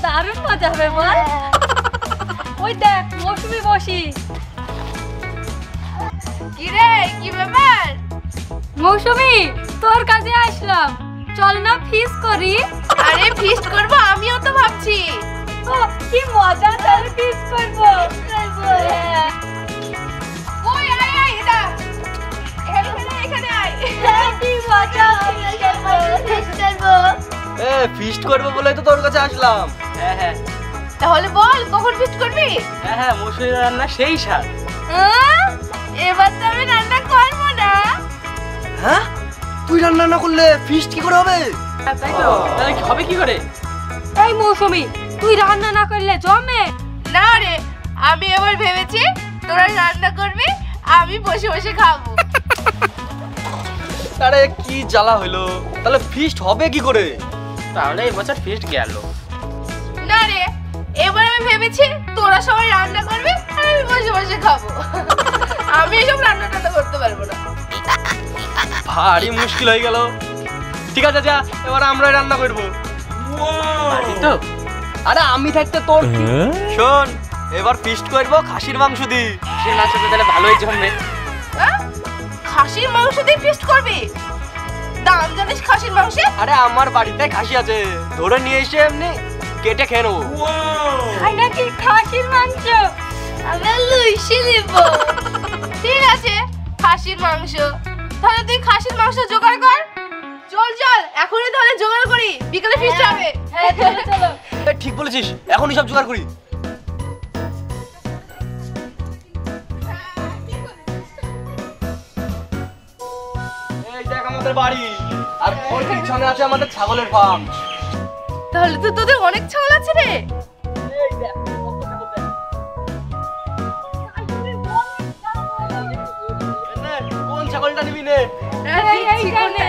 দারুণ মজা হবে বল। ওই দেখ মৌসুমি বসি। কি রে, কি ব্যাপার? মৌসুমি, তোর কাছে আসলাম, চল না ফিস্ট করি। আরে ফিস্ট করব, আমিও তো ভাবছি। ও কি মজা, তাহলে ফিস্ট করব। ওই আয় আয়, এটা এখানে আয়। কি মজা, ফিস্ট করব। ফিস্ট করবো বলে তো তোর কাছে আসলাম। হ্যাঁ, তাহলে বল কখন ফিস্ট করবি? হ্যাঁ, মৌসুমি রান্না সেই স্বাদ। এবার তো আমি রান্না করবো না। হ্যাঁ, তুই রান্না না করলে ফিস্ট কি করে হবে? তাই তো, তাহলে হবে কি করে? এই মৌসুমি, তুই রান্না না করলে জমে না রে, আমি এবার ভেবেছি তোরা রান্না করবি, আমি বসে বসে খাবো। আরে কি জ্বালা হলো, তাহলে ফিস্ট হবে কি করে? তাহলে এই বছর ফিস্ট গেল। না রে, এবার আমি ভেবেছি তোরা সবাই রান্না করবি আর আমি বসে বসে খাবো। আমি এসব রান্না টান্না করতে পারবো না। ভারী মুশকিল হয়ে গেল। ঠিক আছে, যা এবার আমরাই রান্না করবো। তো আরে আমি থাকতে তোর কি? শোন, এবার ফিস্ট করবো খাসির মাংস দিয়ে। খাসির মাংস তো তাহলে ভালোই জমবে। হ্যাঁ? খাসির মাংস দিয়ে ফিস্ট করবি? দাম জানিস খাসির মাংসে? আরে আমার বাড়িতে খাসি আছে, ধরে নিয়ে এসে এমনি কেটে খেয়ে নেবো। খাই নাকি খাসির মাংস? আমি লুইসি দিব। ঠিক আছে, খাসির মাংস। তাহলে তুই খাসির মাংস জোগাড় কর। চল এখনই তাহলে জোগাড় করি, বিকেলে ফিস্ট হবে। হ্যাঁ চলো চলো। ঠিক বলেছিস, এখনই সব জোগাড় করি। এই দেখ আমাদের বাড়ি, আর ওর পিছনে আছে আমাদের ছাগলের ফার্ম। তাহলে তো তোদের অনেক ছাগল আছে রে। এই দেখ, কত ছাগল দেখ। নে, কোন ছাগলটা নিবি নে? এইটা রে,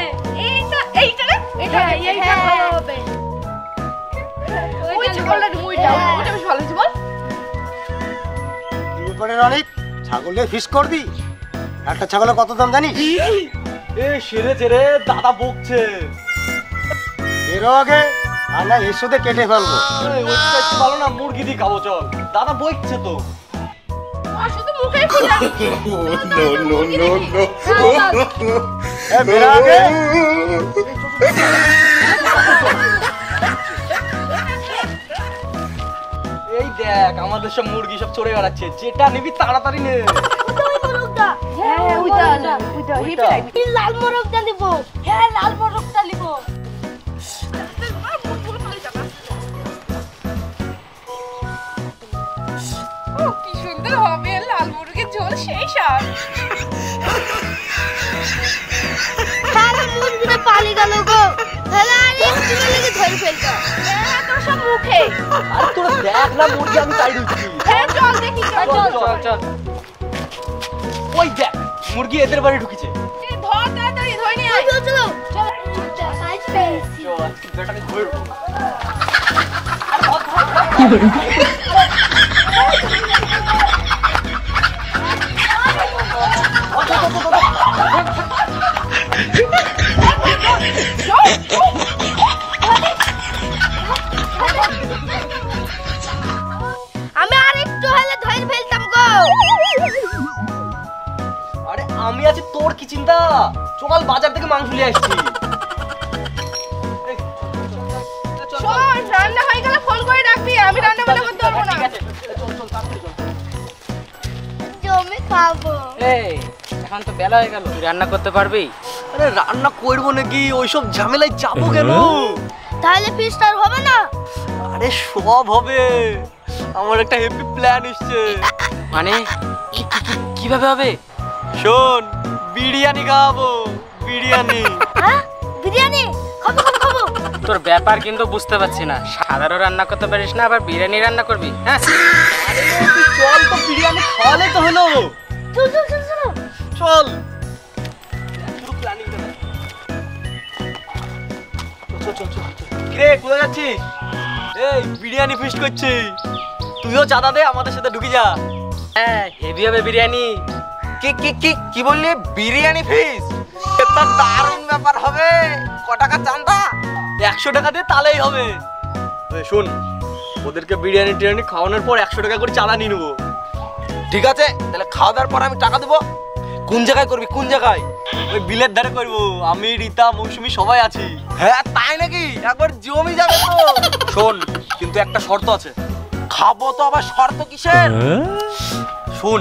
এইটা ভালো হবে। ওই ছাগলটা নিবো, ওইটা বেশ ভালো হয়েছে বল। কি ব্যাপারে রনিত, ছাগল দিয়ে ফিশ করবি? একটা ছাগলের কত দাম জানিস? এ সেরেছে রে, দাদা বকছে। এর আগে আর না এর সাথে কেটে ফেলবো। ওইটা একটু ভালো না, মুরগি দিয়ে খাবো চল। দাদা বকছে তো। আর শুধু মুখেই ফুটা। এ বেরা আগে। এই দেখ আমাদের সব মুরগি সব চড়ে বেড়াচ্ছে, যেটা নিবি তাড়াতাড়ি নে। হ্যাঁ ওইটা লাল মোরগটা নিব। হ্যাঁ লাল মোরগটা নিব। ও কি সুন্দর হবে, লাল মুরগির ঝোল সেই স্বাদ। সারা মুরগিটা পালিয়ে গেল গো। তাহলে আর একটু লেগে ধরে ফেলতো। তোর সব মুখে। আর তোরা দেখ না মুরগি আমি তাই দিচ্ছি। হ্যাঁ চল দেখি, চল। ওই দেখ মুরগি এদের বাড়ি ঢুকেছে। ধর তাড়াতাড়ি, ধরে নিয়ে আয়। চলো সাইজ পেয়েছি। চল বেটাকে ধরে রাখো। আমি আর একটু হলে ধরে ফেলতাম গো। আরে আমি আছি, তোর কি চিন্তা? চল বাজার থেকে মাংস নিয়ে আসছি। শোন, রান্না হয়ে গেলে ফোন করে ডাকবি, আমি রান্না বান্না করতে পারবো না। ঠিক আছে, চল তাড়াতাড়ি চল। জমি খাবো। এই এখন তো বেলা হয়ে গেল, তুই রান্না করতে পারবি? আরে রান্না করবো নাকি, ওইসব ঝামেলায় যাবো কেন? তাহলে ফিস্ট আর হবে না? আরে সব হবে, আমার একটা হেভি প্ল্যান এসছে। মানে কিভাবে হবে? শোন, বিরিয়ানি খাওয়াবো, বিরিয়ানি। হ্যাঁ বিরিয়ানি খাবো খাবো খাবো। তোর ব্যাপার কিন্তু বুঝতে পারছি না, সাধারণ রান্না করতে পারিস না, আবার বিরিয়ানি রান্না করবি? হ্যাঁ আরে তুই চল তো, বিরিয়ানি খাওয়ালে তো হলো। চল চল চল চল। চল পুরো প্ল্যানিং করে চল। কিরে কোথায় যাচ্ছিস? এই বিরিয়ানি ফিস্ট করছি, তুইও চাঁদা দে, আমাদের সাথে ঢুকে যা। হ্যাঁ হেভি হবে বিরিয়ানি। কি বললি? বিরিয়ানি ফিস্ট? এটা দারুণ ব্যাপার হবে। ক টাকা চাঁদা? 100 টাকা দে, তাহলেই হবে। শোন, ওদেরকে বিরিয়ানি টিরিয়ানি খাওয়ানোর পর 100 টাকা করে চাঁদা নিয়ে নেবো। ঠিক আছে, তাহলে খাওয়া দাওয়ার পর আমি টাকা দেবো। কোন জায়গায় করবি, কোন জায়গায়? ওই বিলের ধারে করবো, আমি রীতা মৌসুমি সবাই আছি। হ্যাঁ তাই নাকি? একবার জমি যাবে তো। শোন, কিন্তু একটা শর্ত আছে। খাবো তো, আবার শর্ত কিসের? শোন,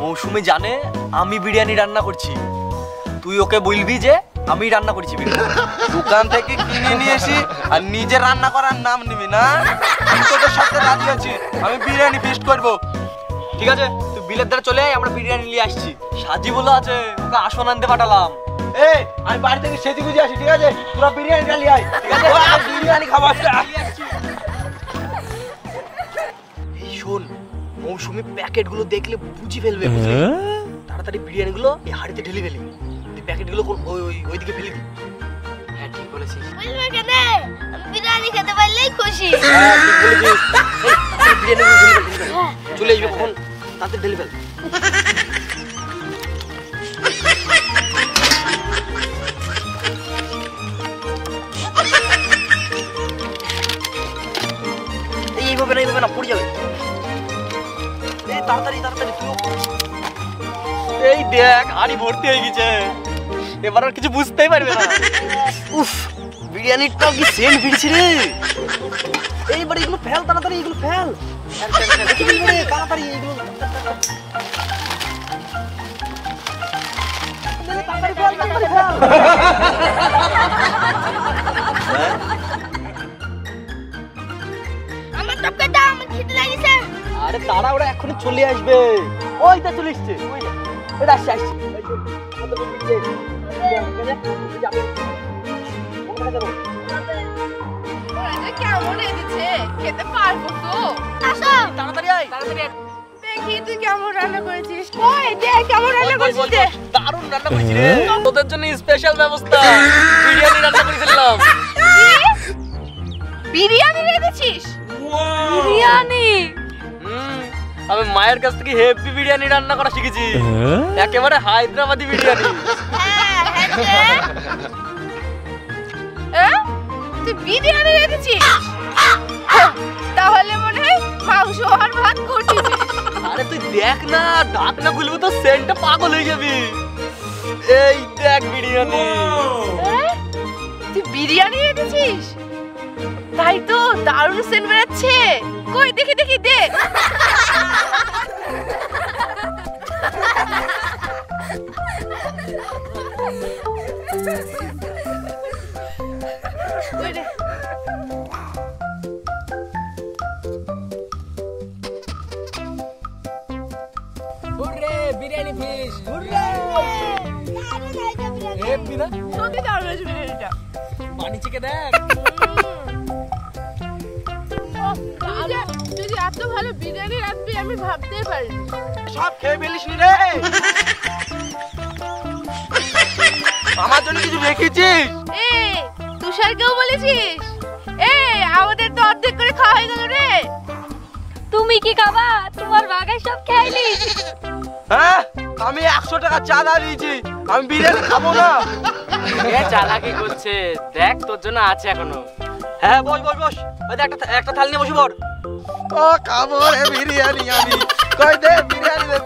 মৌসুমি জানে আমি বিরিয়ানি রান্না করছি, তুই ওকে বলবি যে আমি রান্না করছি বিরিয়ানি। দোকান থেকে কিনে নিয়ে এসি আর নিজে রান্না করার নাম নিবি না? আমি তোদের সাথে রাজি আছি, আমি বিরিয়ানি ফিস্ট করবো। ঠিক আছে, তুই বিলের ধারে চলে আয়, আমরা বিরিয়ানি নিয়ে আসছি। সাজি বলে আছে, ওকে আসন আনতে পাঠালাম। এই আমি বাড়ি থেকে সেজে গুজে আসি, ঠিক আছে? তোরা বিরিয়ানিটা নিয়ে আয়, ঠিক আছে? বিরিয়ানি খাবো আজকে। এই শোন, মৌসুমি প্যাকেটগুলো দেখলে বুঝি ফেলবে, বুঝলি? তাড়াতাড়ি বিরিয়ানিগুলো এই হাঁড়িতে ঢেলে ফেলি, তুই প্যাকেটগুলো ওইদিকে ফেলে দিবি। হ্যাঁ ঠিক বলেছিস। বলবে কেন? আমি বিরিয়ানি খেতে পারলেই খুশি। হ্যাঁ, ঠিক বলেছিস। এই বিরিয়ানিগুলো ঢেলে ফেল, চলে আসবে কখন, তাড়াতাড়ি ঢেলে ফেল। এইভাবে না পড়ে যাবে। এই তাড়াতাড়ি তুই। এই দেখ, হাঁড়ি ভর্তি হয়ে গেছে, এবার আর কিছু বুঝতেই পারবে না। উফ, বিরিয়ানিটা কি সেন্ট ফিরছে রে। এইবার এগুলো ফেল, তাড়াতাড়ি এগুলো ফেল, তাড়াতাড়ি এগুলো। আমার টপকে দাও, আমার খিদে লাগিছে। আরে তারা ওরা এখনই চলে আসবে। ওই তো চলে এসছে, ওই আসছে। কেমন এনেছে, খেতে পারবো তো? আসো। তাড়াতাড়ি আয়। দেখি তুই কেমন রান্না করেছিস। ওই দেখ কেমন রান্না করেছিস দে। দারুণ রান্না করেছি রে, তোদের জন্য স্পেশাল ব্যবস্থা, বিরিয়ানি রান্না করেছিলাম। বিরিয়ানি রেঁধেছিস? বিরিয়ানি? আমি মায়ের কাছ থেকে হেভি বিরিয়ানি রান্না করা শিখেছি, একেবারে হায়দ্রাবাদি বিরিয়ানি। হ্যাঁ, তুই বিরিয়ানি রেঁধেছিস? তাহলে মনে হয় মাংস আর ভাত করছিস। আরে তুই দেখ না, ঢাক না খুলবো তো সেন্টটা পাগল হয়ে যাবি। এই দেখ বিরিয়ানি। তুই বিরিয়ানি রেঁধেছিস? তাই তো, দারুণ সেন্ট বেরোচ্ছে। কই দেখি দে। কই রে? Hurray, biryani fish. হেভি না? সত্যি দারুণ হয়েছে বিরিয়ানিটা। পানি চেকে দেখ। তুই যে এত ভালো বিরিয়ানি রাঁধবি আমি ভাবতেই পারিনি। সব খেয়ে ফেলিস নি রে? আমার জন্য কিছু রেখেছিস? তুষারকেও বলেছিস? আমাদের তো অর্ধেক করে খাওয়া হয়ে গেল রে। তুমি কি খাবা? তোমার বাগায় সব খাইলি। হ্যাঁ, আমি 100 টাকা চাঁদা দিয়েছি, আমি বিরিয়ানি খাবো না। এ চালাকি করছে, দেখ তোর জন্য আছে এখনো। হ্যাঁ বস। ওই দেখ, একটা থাল নিয়ে বসে পড়। ও খাবো রে বিরিয়ানি আমি। কই দে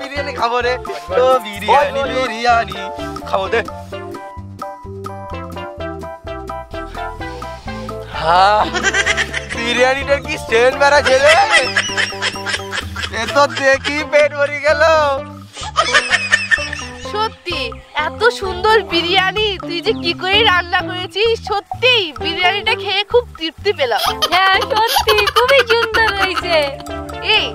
বিরিয়ানি খাবো রে। ও বিরিয়ানি খাবো দে। হ্যাঁ, বিরিয়ানিটার কি সেন্ট বেড়াচ্ছে রে। এ তো দেখি পেট ভরে গেল। সত্যি এত সুন্দর বিরিয়ানি তুই যে কি করে রান্না করেছিস, সত্যি বিরিয়ানিটা খেয়ে খুব তৃপ্তি পেলাম। হ্যাঁ সত্যি খুবই সুন্দর হয়েছে। এই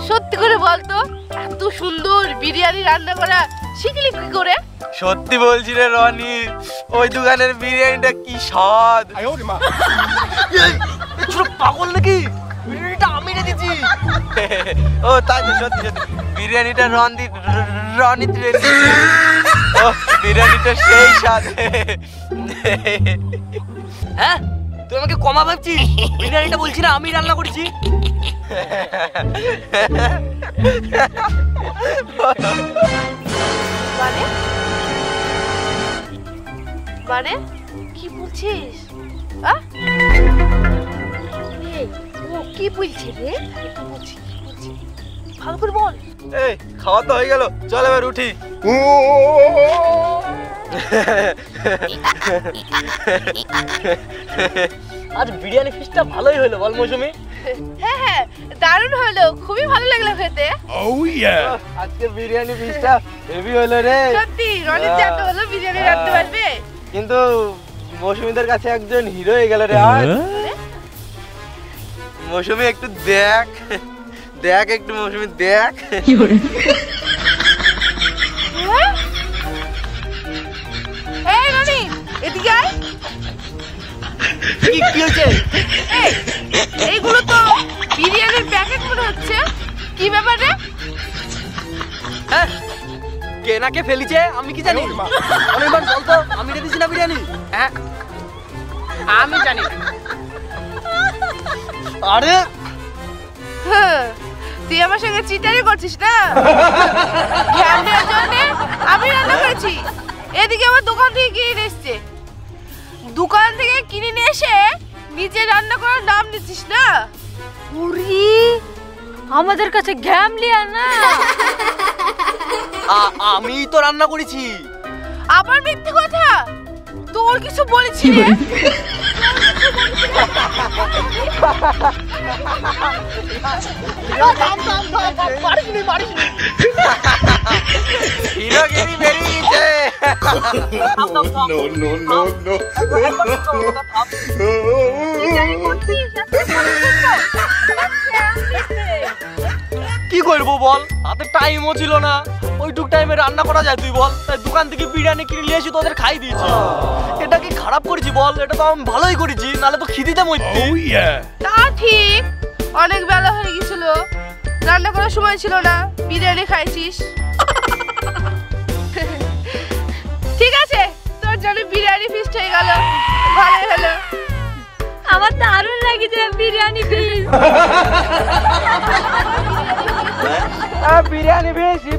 সত্যি করে বলতো, এত সুন্দর বিরিয়ানি রান্না করা শিখলি কি করে? সত্যি বলছি রে রনি, ওই দোকানের বিরিয়ানিটা কি স্বাদ। ছোট পাগল নাকি, বিরিয়ানিটা আমি রেঁধেছি। ও তাই তো, সত্যি বিরিয়ানিটা রনি রেঁধেছি। ও বিরিয়ানিটা সেই স্বাদ। হ্যাঁ, তুই আমাকে কমা ভাবছিস? বিরিয়ানিটা বলছি না আমি রান্না করেছি। মানে কি বলছিস? কি বলছে রে? ভালো করে বল। এই খাওয়া তো হয়ে গেল, চল এবার উঠি। আজ বিরিয়ানি ফিশটা ভালোই হলো বল মৌসুমি। হ্যাঁ হ্যাঁ, দারুণ হলো, খুবই ভালো লাগলো খেতে। আজকে বিরিয়ানি ফিশটা হেভি হলো রে। সত্যি রনির যা তো হলো, বিরিয়ানি রাখতে পারবে। কিন্তু মৌসুমীদের কাছে একজন হিরো হয়ে গেল রে আজ। মৌসুমী একটু দেখ, দেখ একটু মৌসুমী দেখ। এই রনি, এদিকে আয়। কি হয়েছে? এইগুলো তো বিরিয়ানির প্যাকেট মনে হচ্ছে, কি ব্যাপার রে? হ্যাঁ, কে না কে ফেলিছে আমি কি জানি। অনেকবার বল তো, আমি দিয়েছি না বিরিয়ানি। হ্যাঁ আমি জানি না। আরে হ্যাঁ, তুই আমার সঙ্গে চিটারি করছিস না? ধ্যান দেওয়ার জন্য আমি রান্না করেছি। এদিকে আমার দোকান থেকে কিনে এসছে, দোকান থেকে কিনে নিয়ে এসে নিজে রান্না করার নাম নিচ্ছিস না? উরি, আমাদের কাছে গ্যামলিয়া না। আমি তো রান্না করেছি। আবার মিথ্যে কথা, তোর কিছু বলেছি রে? হিরোগিরি বেরিয়েছে। কি করবো বল, হাতে টাইমও ছিল না। ওইটুক টাইমে রান্না করা যায় তুই বল? তাই দোকান থেকে বিরিয়ানি কিনে নিয়ে এসে তোদের খাই দিয়েছি। এটা কি খারাপ করেছি বল? এটা তো আমি ভালোই করেছি, নালে তো খিদিতে মরতি। তা ঠিক, অনেক বেলা হয়ে গেছিল, রান্না করার সময় ছিল না, বিরিয়ানি খাইছিস। ঠিক আছে, তোর জন্য বিরিয়ানি ফিস্ট হয়ে গেল, ভালোই হলো। আমার দারুণ লাগছে বিরিয়ানি ফিশ। বিরিয়ানি বেশি